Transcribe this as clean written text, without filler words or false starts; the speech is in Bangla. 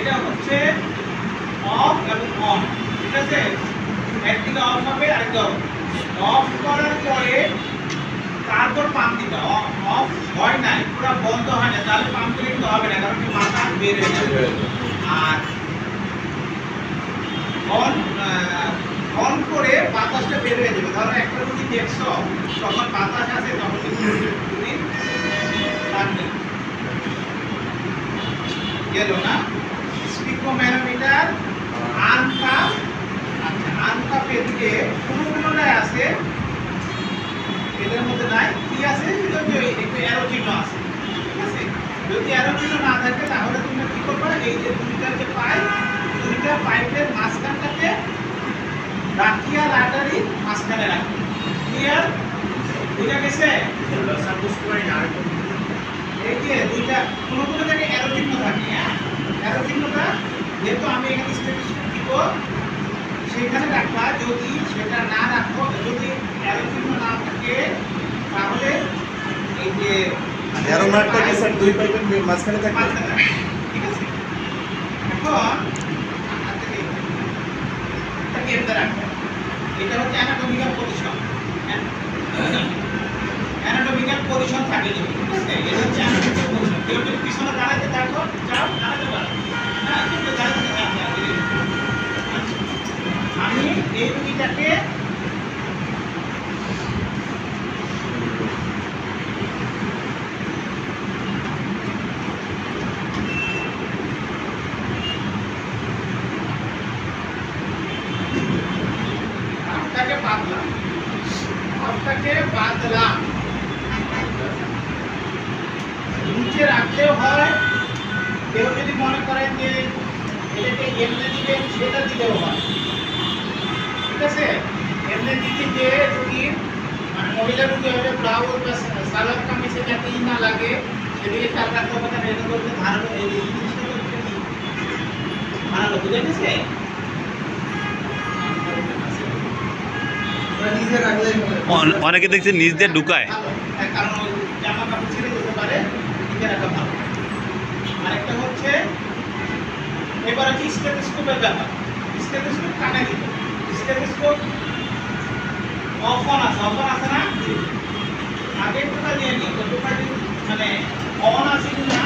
এটা হচ্ছে অফ এবং অন, ঠিক আছে? একদিকে অফ হবে আরেকদিকে অফ। অফ করার পরে তারপর পাম্প দিতে, অফ হয় নাই, পুরো বন্ধ হয় না, তাহলে পাম্প দিলে কিন্তু হবে না, কারণ কি মাথা বের হয়ে যাবে। আর অন অন করে বাতাসটা বের হয়ে যাবে। ধরো একটা রুগী দেখছো তখন বাতাস আছে, তখন রুগী থাকবে গেল না। স্পিকোম্যানোমিটার আনকাপ, আচ্ছা আনকাপের দিকে কোনটায় আছে, এদের মধ্যে নাই, কি আছে একটু অ্যারো চিহ্ন আছে, ঠিক আছে? যদি অ্যারো চিহ্ন না থাকে তাহলে তুমি কি করবে, এই যে দুইটা যে পাইপ, দুইটা পাইপের মাঝখানটাকে রাখিয়াল আর্টারি মাঝখানে রাখবে। ক্লিয়ার? বুঝা গেছে? সাপোজ করে আরেকটা এই যে দুইটা কোনো জায়গায় অ্যারো চিহ্ন থাকে, হ্যাঁ অ্যারো চিহ্নটা যেহেতু আমি এখানে স্টেটিস্টিক দিব সেখানে রাখবা। যদি সেটা না রাখো, যদি অ্যারো চিহ্ন না থাকে তাহলে এই যে অ্যারো মার্কটা কি স্যার দুই পাইপের মাঝখানে থাকে? ঠিক আছে? এখন এটাকে এমনি রাখবে। এটা হচ্ছে অ্যানাটমিক্যাল পজিশন, অ্যানাটমিক্যাল পজিশন থাকে যদি, ঠিক আছে? এটা হচ্ছে অ্যানাটমিক্যাল পজিশন। কেউ যদি পিছনে দাঁড়াতে থাকো যাও, দাঁড়াতে পারো, হ্যাঁ কিন্তু দাঁড়াতে থাকো। আমি এই রুগীটাকে বাঁধলাম, নিচে রাখলেও হয়, কেউ যদি মনে করেন যে এটাকে এমনি দিবেন সেটা দিলেও হয়, ঠিক আছে? এমনি দিতে যে রুগীর মানে মহিলা রুগী হবে ব্লাউজ বা সালোয়ার কামিজে যাতে না লাগে সেদিকে খেয়াল রাখতে হবে। কারণ এটা করতে ধারালো, এই জিনিসটা হচ্ছে কি ধারালো, বুঝে গেছে? অনেকে দেখছি নিজ দিয়ে ঢুকায়, কারণ জামা কাপড় ছেড়ে যেতে পারে, নিচে রাখা ভালো। আরেকটা হচ্ছে এবার হচ্ছে স্টেথোস্কোপের ব্যাপার। স্টেথোস্কোপ কানে দিতে, স্টেথোস্কোপ অফ অন আছে না? আগে টোকা দিয়ে নিই, টোকা দিয়ে মানে অন আছে কিনা